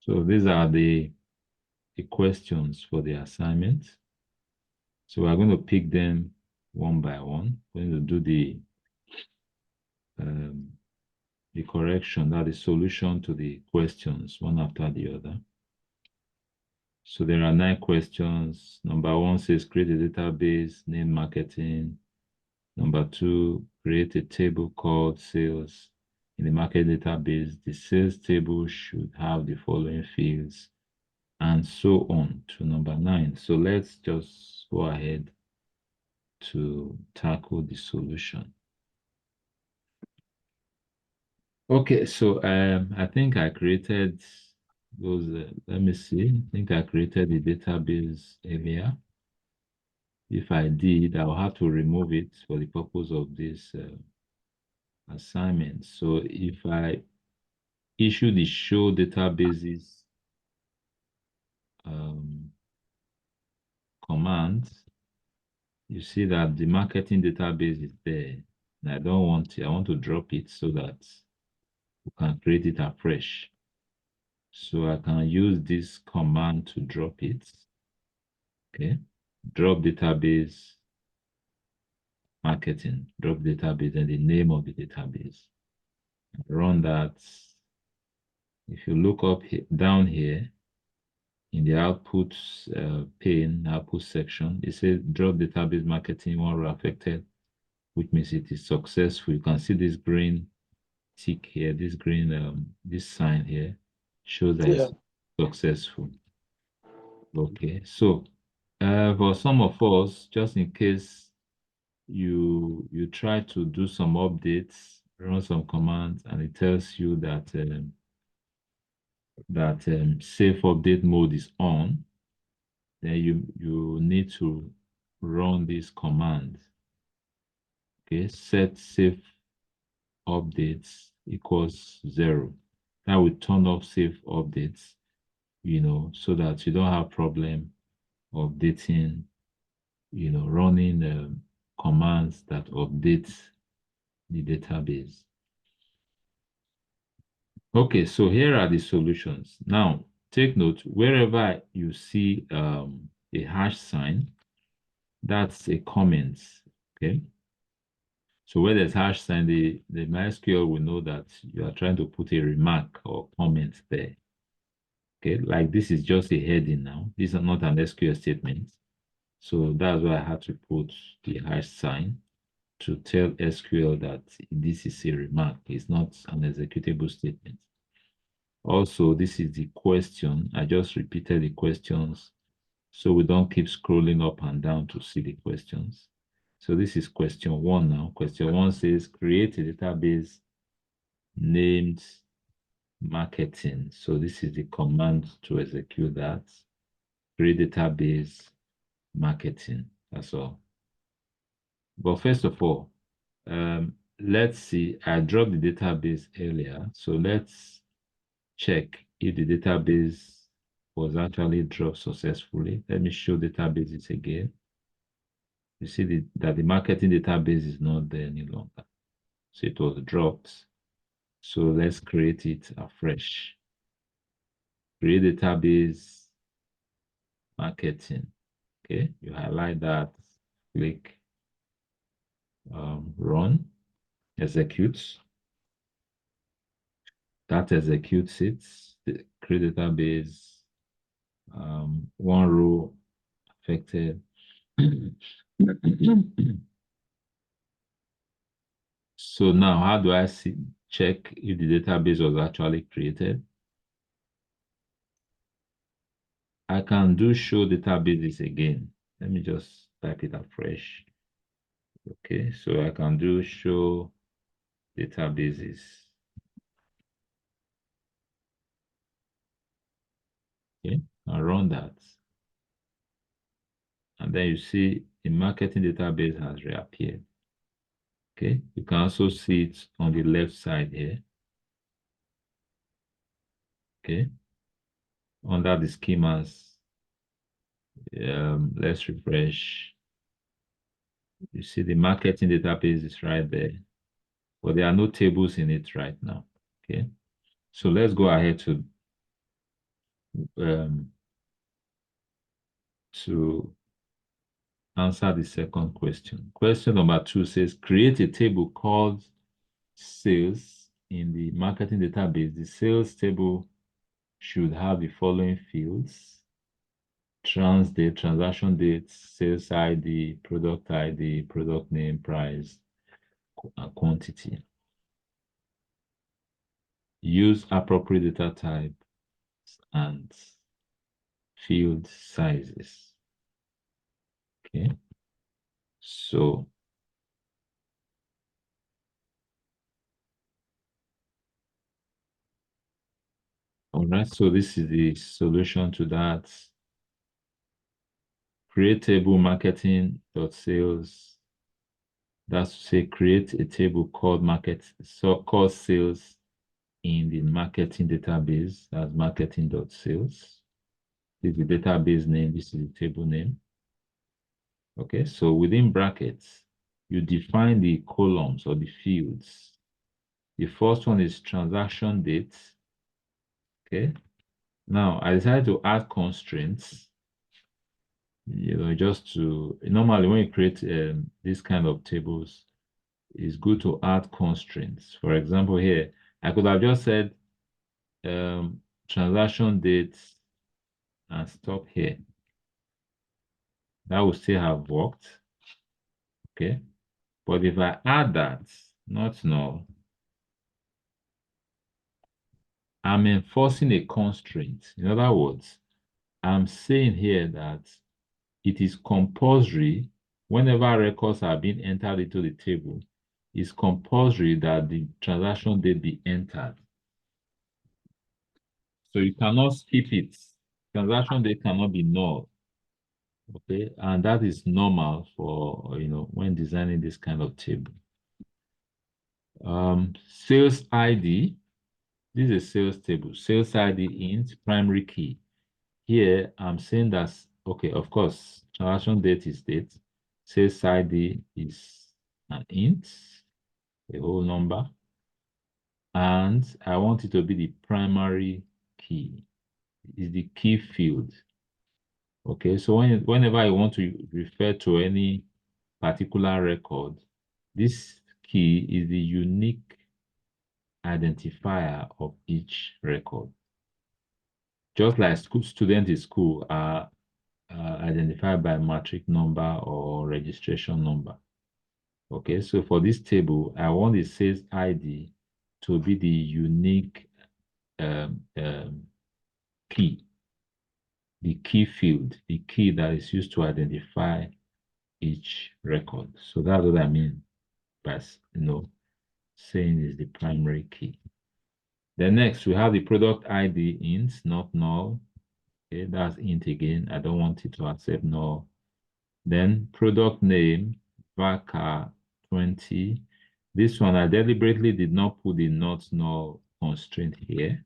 So these are the questions for the assignment. So we're going to pick them one by one. We're going to do um, the correction, that is solution to the questions, one after the other. So there are 9 questions. Number 1 says create a database, name marketing. Number 2, create a table called sales. In the market database, the sales table should have the following fields, and so on to number 9. So let's just go ahead to tackle the solution. Okay, so I think I created those. Let me see. I think I created the database earlier. If I did, I'll have to remove it for the purpose of this assignment. So if I issue the show databases command, you see that the marketing database is there. And I don't want it. I want to drop it so that we can create it afresh. So I can use this command to drop it. Okay. Drop database marketing, drop database and the name of the database. Run that. If you look up down here in the output pane, output section, it says drop database marketing one row affected, which means it is successful. You can see this green tick here, this green this sign here shows that it's successful. Okay, so for some of us, just in case you try to do some updates, run some commands, and it tells you that safe update mode is on, then you need to run this command. Okay, set safe updates equals 0. That will turn off safe updates, so that you don't have problem updating, running commands that update the database. Okay, so here are the solutions. Now, take note, wherever you see a hash sign, that's a comment, okay? So where there's hash sign, the MySQL will know that you are trying to put a remark or comment there. Okay, like this is just a heading now. This is not an SQL statement. So that's why I had to put the hash sign to tell SQL that this is a remark. It's not an executable statement. Also, this is the question. I just repeated the questions so we don't keep scrolling up and down to see the questions. So this is question 1 now. Question 1 says create a database named marketing. So this is the command to execute that. Create database marketing. That's all. But first of all, let's see. I dropped the database earlier. So let's check if the database was actually dropped successfully. Let me show databases again. You see that the marketing database is not there any longer. So it was dropped. So let's create it afresh. Create database marketing. Okay, you highlight that, click run, execute. That executes it. Create database, one row affected. So now, how do I check if the database was actually created? I can do show databases again. Let me just type it afresh. Okay, so I can do show databases. Okay, I'll run that. And then you see the marketing database has reappeared. Okay, you can also see it on the left side here. Okay, under the schemas, let's refresh. You see the marketing database is right there, but there are no tables in it right now. Okay, So let's go ahead um, to answer the second question. Question number 2 says, create a table called sales in the marketing database. The sales table should have the following fields: trans date, transaction date, sales ID, product name, price, and quantity. Use appropriate data type and field sizes. Okay, so all right, so this is the solution to that. Create table marketing.sales. That's to say, create a table called called sales in the marketing database. That's marketing.sales. This is the database name. This is the table name. Okay, so within brackets, you define the columns or the fields. The first one is transaction date. Okay. Now I decided to add constraints. Just to normally when you create this kind of tables, it's good to add constraints. For example, here I could have just said transaction dates and stop here. That would still have worked. Okay. But if I add that, not null, I'm enforcing a constraint. In other words, I'm saying here that it is compulsory whenever records are being entered into the table, it's compulsory that the transaction date be entered. So you cannot skip it. Transaction date cannot be null. Okay, and that is normal for when designing this kind of table. Sales ID. This is a sales table. Sales ID int primary key. Here I'm saying that okay, of course, transaction date is date. Sales ID is an int, a whole number, and I want it to be the primary key. Is the key field. Okay, so whenever I want to refer to any particular record, this key is the unique identifier of each record. Just like student in school are identified by matric number or registration number. Okay, so for this table, I want the sales ID to be the unique key, the key field, the key that is used to identify each record. So that's what I mean by saying is the primary key. Then next we have the product ID int, not null. Okay, that's int again. I don't want it to accept null. Then product name varchar 20. This one I deliberately did not put the not null constraint here,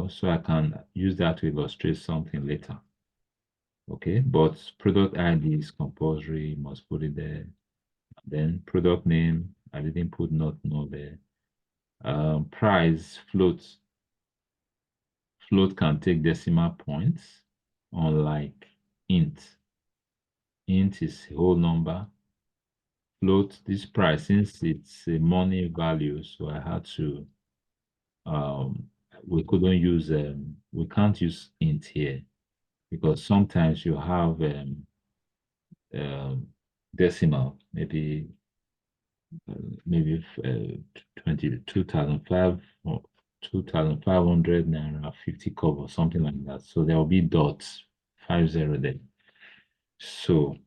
so I can use that to illustrate something later. Okay, but product ID is compulsory, must put it there. Then product name, I didn't put not null there. Price float. Float can take decimal points, unlike int. Int is a whole number. Float, this price, since it's a money value, so I had to, we couldn't use, we can't use int here because sometimes you have decimal, maybe 22,500 or 2,500 naira 50 kobo, something like that. So there will be dots 50 there. So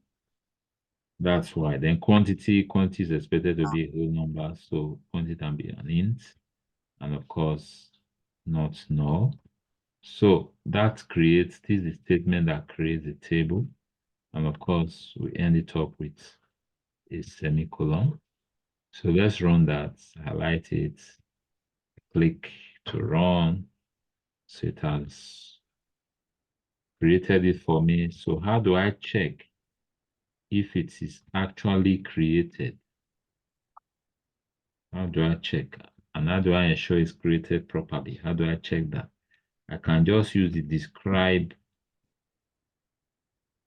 that's why. Then quantity is expected to be a whole number, so quantity can be an int, and of course not null. So that creates this is the statement that creates a table, and of course we end it up with a semicolon. So let's run that, highlight it, click to run. So it has created it for me. So how do I check if it is actually created? How do I check? And how do I ensure it's created properly? How do I check that? I can just use the describe.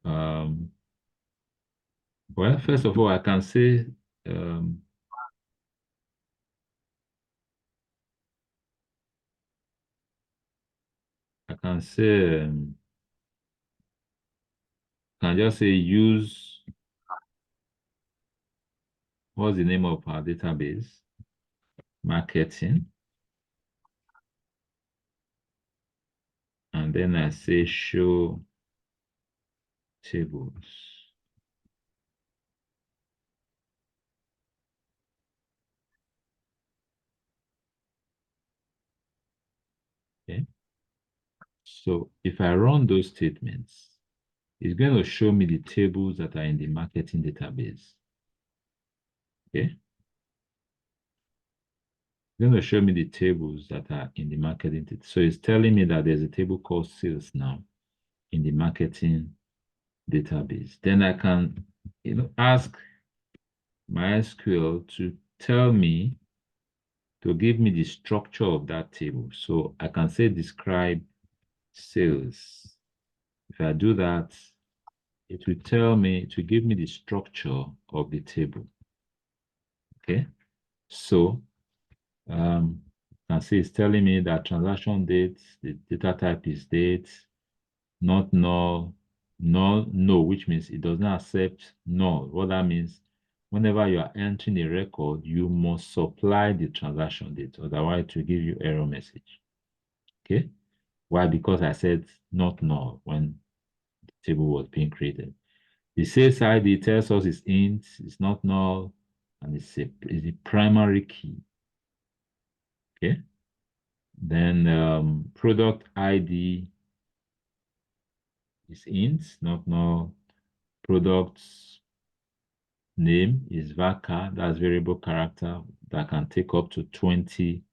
Um, well, first of all, I can say um, I can say can just say use what's the name of our database? Marketing. And then I say show tables. Okay. So if I run those statements, it's going to show me the tables that are in the marketing database. Okay. It's going to show me the tables that are in the marketing. So it's telling me that there's a table called sales now in the marketing database. Then I can, ask MySQL to tell me, to give me the structure of that table. So I can say describe sales. If I do that, it will tell me, it will give me the structure of the table. Okay. So can see it's telling me that transaction date, the data type is date, not null, null, no, which means it does not accept null. What that means, whenever you are entering a record, you must supply the transaction date, otherwise it will give you error message. Okay. Why? Because I said not null when the table was being created. The sales ID tells us it's int, it's not null, and it's a primary key. Okay. Then product ID is int, not null. Product's name is varchar, that's variable character that can take up to 20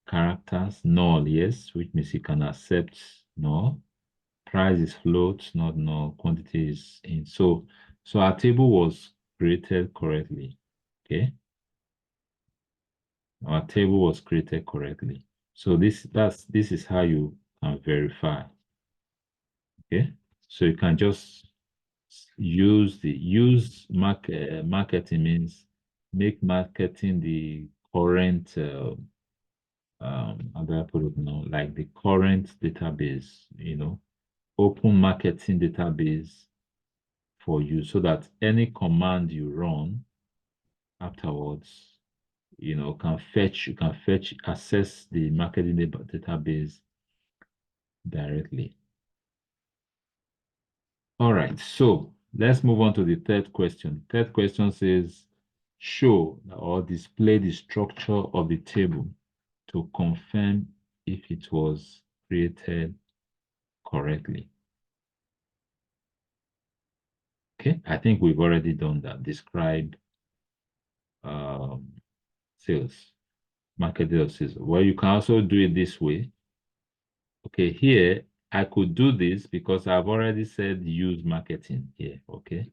characters. Null, yes, which means you can accept null. Price is float, not null. Quantity is int. So our table was created correctly. Okay. Our table was created correctly. So this is how you can verify. Okay. So you can just marketing means make marketing the current how do I put it now, like the current database, open marketing database for you so that any command you run afterwards, you can fetch, access the marketing database directly. All right, so let's move on to the third question. The third question says, show or display the structure of the table to confirm if it was created correctly. Okay, I think we've already done that. Describe um, sales, marketing of sales. Well, you can also do it this way. Okay, here I could do this because I've already said use marketing here. Okay.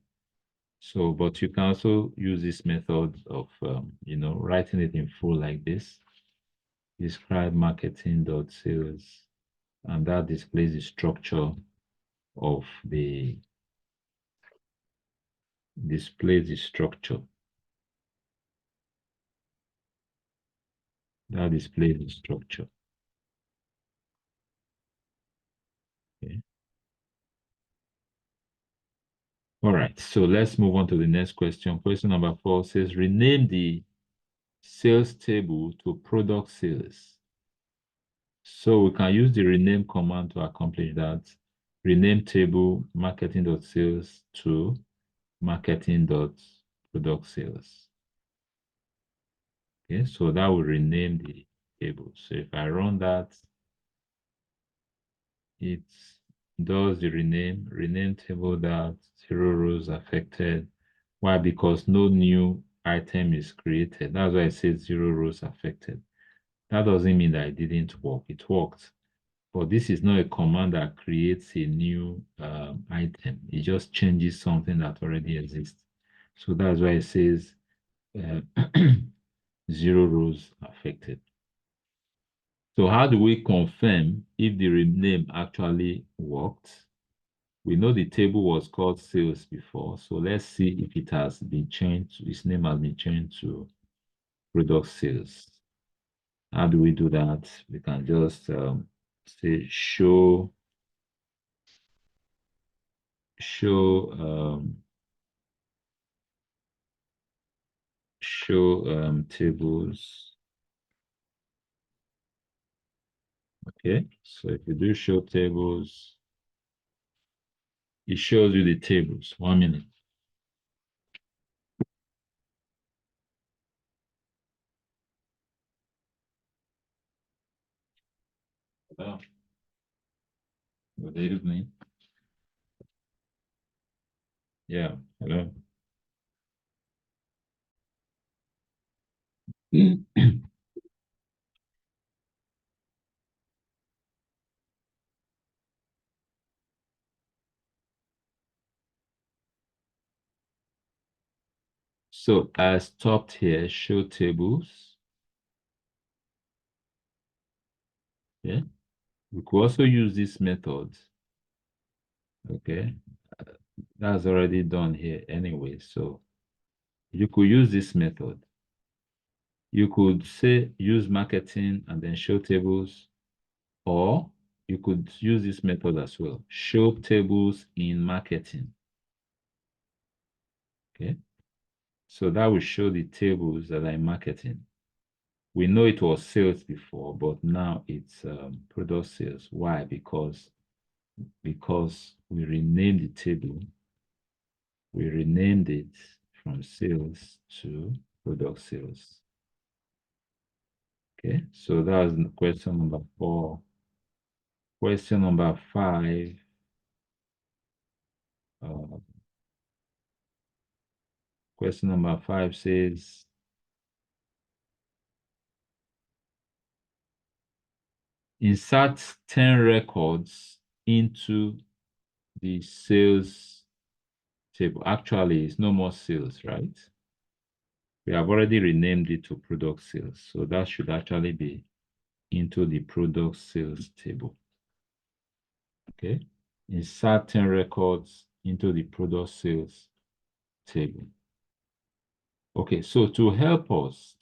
So, but you can also use this method of, writing it in full like this. Describe marketing.sales, and that displays the structure of displays the structure. That displays the structure. Okay. All right. So let's move on to the next question. Question number 4 says, rename the sales table to product sales. So we can use the rename command to accomplish that. Rename table marketing.sales to marketing.product sales. Okay, so that will rename the table. So if I run that, it does the rename table that 0 rows affected. Why? Because no new item is created. That's why it says 0 rows affected. That doesn't mean that it didn't work. It worked. But this is not a command that creates a new item. It just changes something that already exists. So that's why it says uh, 0 rows affected. So how do we confirm if the rename actually worked? We know the table was called sales before, so let's see if it has been changed, its name has been changed to product sales. How do we do that? We can just say show tables. Okay, so if you do show tables, it shows you the tables. 1 minute. Oh, good evening. Yeah, hello. So I stopped here, show tables. Yeah, we could also use this method. Okay, that's already done here anyway. So you could use this method. You could say use marketing and then show tables, or you could use this method as well. Show tables in marketing. Okay, so that will show the tables that are in marketing. We know it was sales before, but now it's product sales. Why? Because we renamed the table. We renamed it from sales to product sales. Okay, so that was question number 4. Question number 5. Uh, question number 5 says, insert 10 records into the sales table. Actually, it's no more sales, right? We have already renamed it to product sales. So that should actually be into the product sales table. Okay. Insert 10 records into the product sales table. Okay, so to help us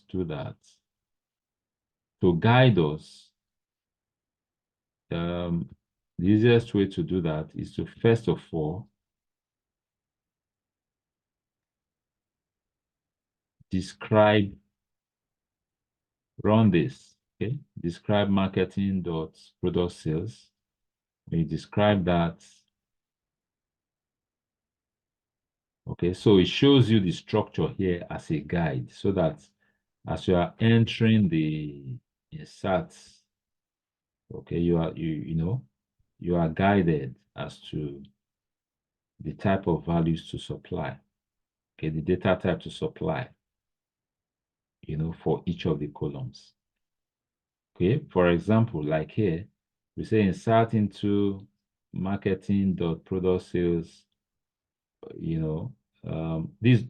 do that, to guide us, the easiest way to do that is to first of all describe, run this. Okay, describe marketing dot product sales. We describe that. Okay, so it shows you the structure here as a guide so that as you are entering the inserts, okay, you are guided as to the type of values to supply, okay, the data type to supply, for each of the columns. Okay, for example, like here, we say insert into marketing dot product sales, these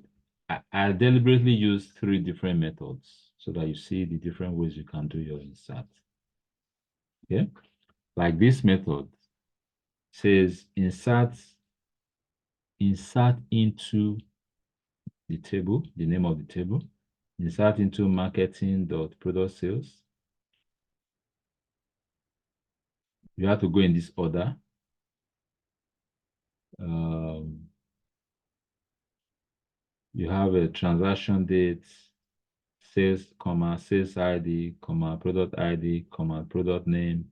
I deliberately use 3 different methods so that you see the different ways you can do your insert. Okay, like this method says insert into the table, the name of the table, insert into marketing dot product sales. You have to go in this order. You have a transaction date, sales, sales ID, product ID, product name,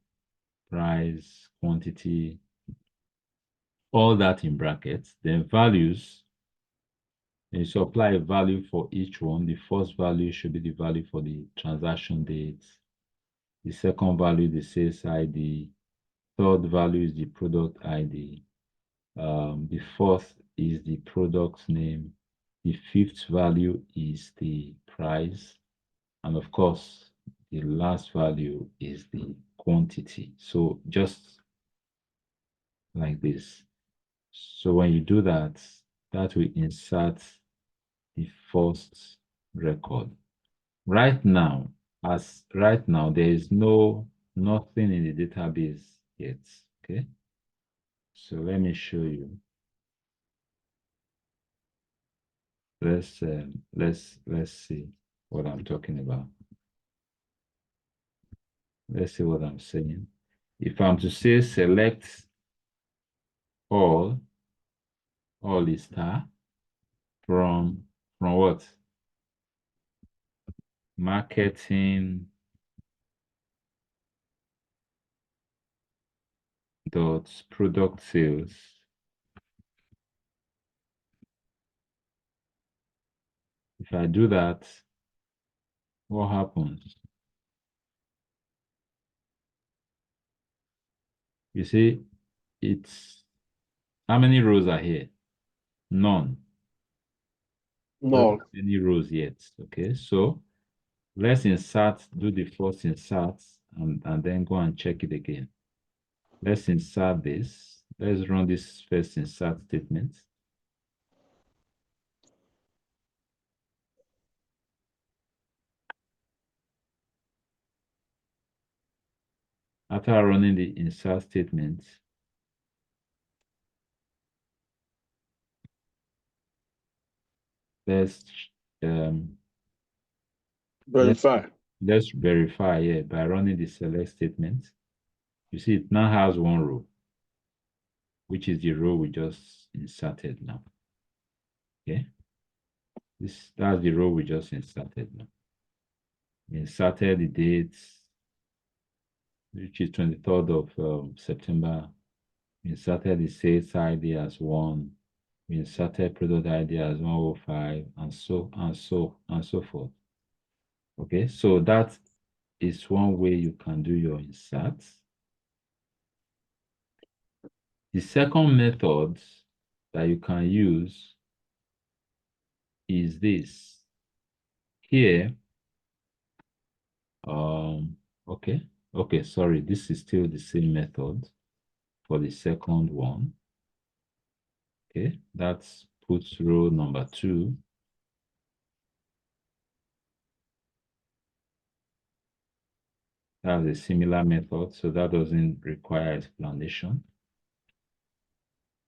price, quantity, all that in brackets. Then values, and you supply a value for each one. The first value should be the value for the transaction date. The second value, the sales ID. Third value is the product ID. The fourth is the product name. The fifth value is the price. And of course, the last value is the quantity. So just like this. So when you do that, that will insert the first record. Right now, as right now, there is nothing in the database yet. Okay. So let me show you. Let's see what I'm talking about. Let's see what I'm saying. If I'm to say select all, all is star from what? Marketing dot product sales. If I do that, what happens? You see, it's how many rows are here? None. Don't No. have any rows yet. Okay, so let's insert, do the first insert and then go and check it again. Let's insert this. Let's run this first insert statement. After running the insert statement, let's um, let's Verify. let's verify here by running the select statement. You see, it now has one row, which is the row we just inserted now. Okay, that's the row we just inserted now. We inserted the dates, which is 23rd of September. We inserted the sales ID as 1. We inserted product ID as 105, and so forth. Okay, so that is one way you can do your inserts. The second method that you can use is this. Here, okay, sorry, this is still the same method for the second one. Okay, that's puts row number 2. That's a similar method, so that doesn't require explanation.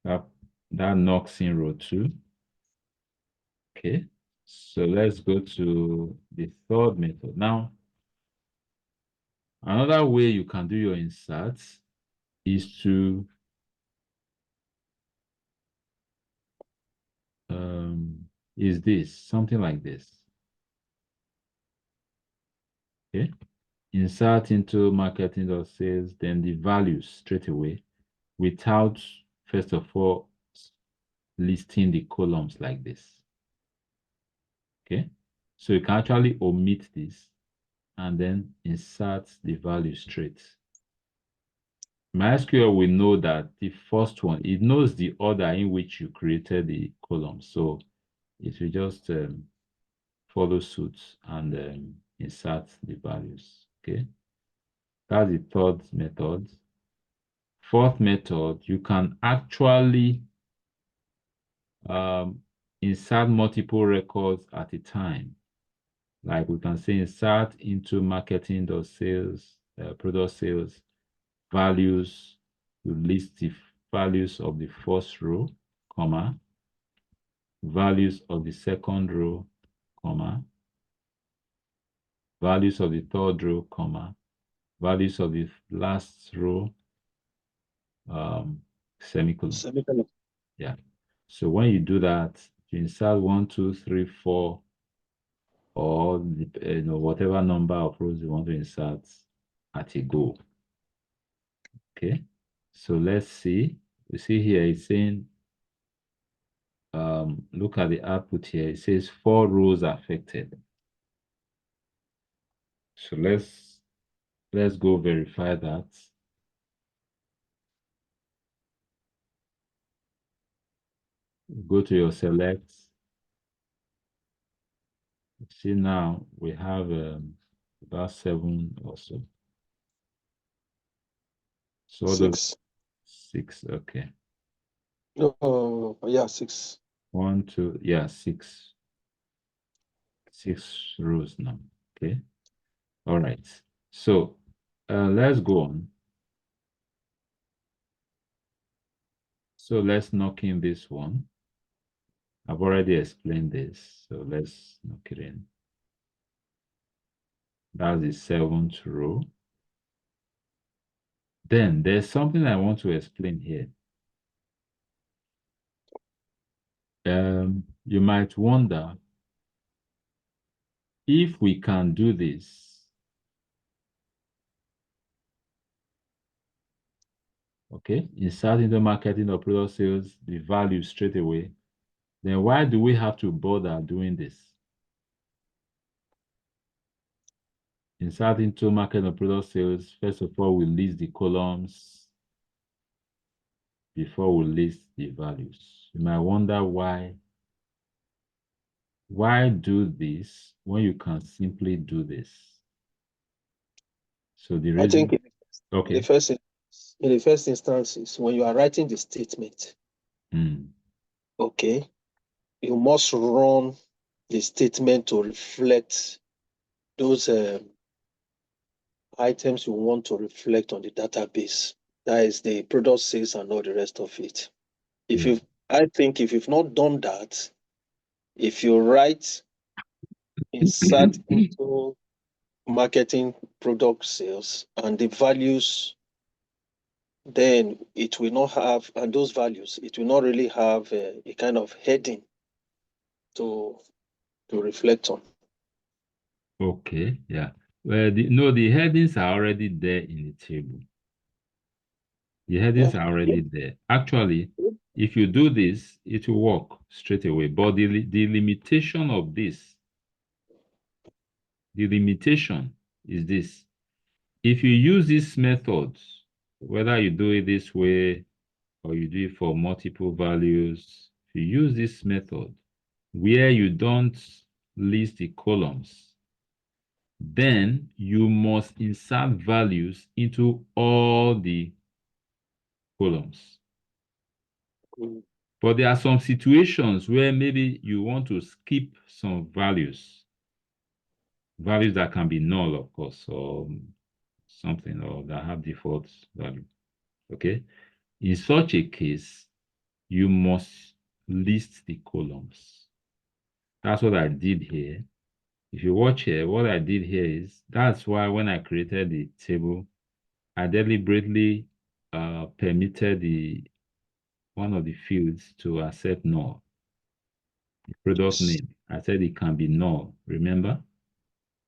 That, that knocks in row 2. Okay, so let's go to the third method. Now, another way you can do your inserts is to is this, something like this. Okay, insert into marketing.sales, then the values straight away without, first of all, listing the columns like this. Okay, so you can actually omit this and then insert the value straight. MySQL will know that the first one, it knows the order in which you created the column. So it will just follow suit and insert the values. Okay, that's the third method. Fourth method, you can actually insert multiple records at a time. Like we can say insert into marketing.sales, product sales, values, you list the values of the first row, comma, values of the second row, comma, values of the third row, comma, values of the last row, semicolon. Semicolon. Yeah. So when you do that, you insert 1, 2, 3, 4, or whatever number of rows you want to insert at a go. Okay. So let's see. We see here it's saying look at the output here. It says 4 rows affected. So let's go verify that. Go to your select. See now we have about 7 or so. So what does 6. 6? Okay. Yeah, 6. 1, 2, yeah, 6. 6 rows now. Okay. All right. So let's go on. So let's knock in this one. I've already explained this, so let's knock it in. That's the seventh row. Then there's something I want to explain here. You might wonder if we can do this, okay, insert into marketing or product sales, the value straight away, then why do we have to bother doing this? Insert into marketing or product sales, first of all, we list the columns before we list the values. You might wonder why do this when you can simply do this? So the I think reason, in the okay. first in the first instance is when you are writing the statement, Mm, okay, you must run the statement to reflect those items you want to reflect on the database. That is the product sales and all the rest of it. If yeah. you, I think if you've not done that, if you write insert into marketing product sales and the values, then it will not have, and those values, it will not really have a kind of heading to to reflect on. Okay, yeah. Well, no, the headings are already there in the table. The headings Yeah. are already there. Actually, if you do this, it will work straight away. But the limitation of this, the limitation is this. If you use these methods, whether you do it this way or you do it for multiple values, if you use this method where you don't list the columns, then you must insert values into all the columns. Mm. But there are some situations where maybe you want to skip some values, values that can be null, of course, or something, or that have default value. Okay. In such a case, you must list the columns. That's what I did here. If you watch here, what I did here is that's why when I created the table, I deliberately permitted the one of the fields to accept null. The product Yes. name. I said it can be null. Remember?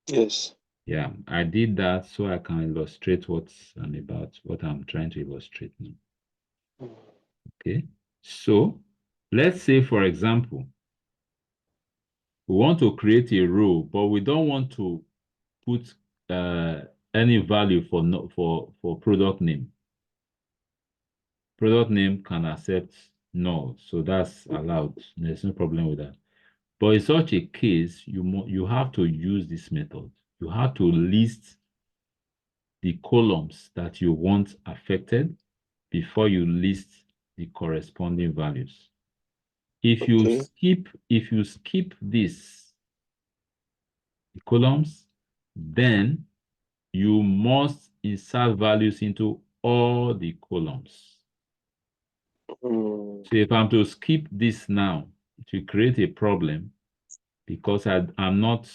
Yes. Yeah, I did that so I can illustrate what I'm about, what I'm trying to illustrate now. Mm. Okay. So let's say, for example, we want to create a row, but we don't want to put any value for no, for product name. Product name can accept null, so that's allowed. There's no problem with that. But in such a case, you have to use this method. You have to list the columns that you want affected before you list the corresponding values. Okay. If you skip this, the columns, then you must insert values into all the columns. Mm. So if I'm to skip this now, it will create a problem because I'm not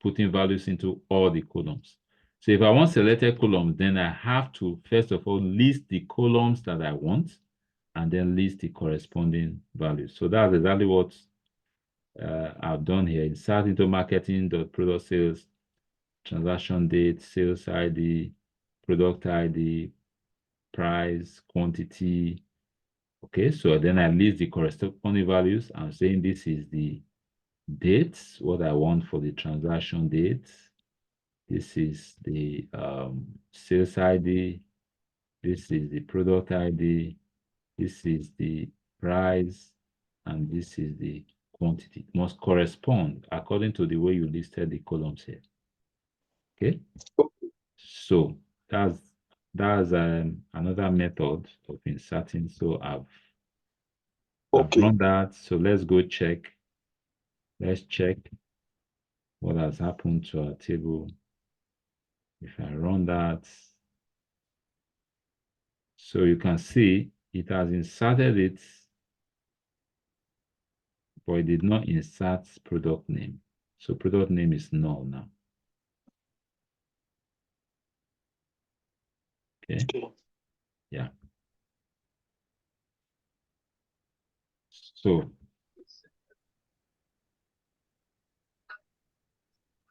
putting values into all the columns. So if I want selected columns, then I have to, first of all, list the columns that I want and then list the corresponding values. So that's exactly what I've done here. Insert into marketing, the product sales, transaction date, sales ID, product ID, price, quantity. Okay, so then I list the corresponding values. I'm saying this is the date, what I want for the transaction date. This is the sales ID. This is the product ID. This is the price. And this is the quantity. It must correspond according to the way you listed the columns here. Okay. So that's another method of inserting. So I've Okay. run that. So let's go check. Let's check what has happened to our table. If I run that, so you can see it has inserted it, but it did not insert product name. So product name is null now. Okay. Okay. Yeah. So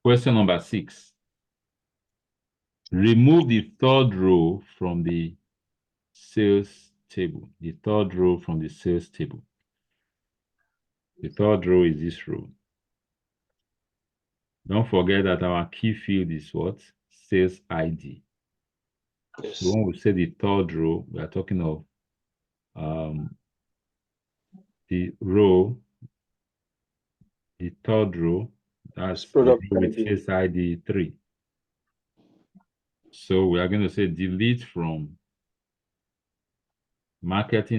question number 6. Remove the third row from the sales table. The third row from the sales table. The third row is this row. Don't forget that our key field is what? Sales ID. So Yes. when we say the third row, we are talking of the row, the third row, It's that's the product row with ID. sales ID 3. So we are going to say delete from marketing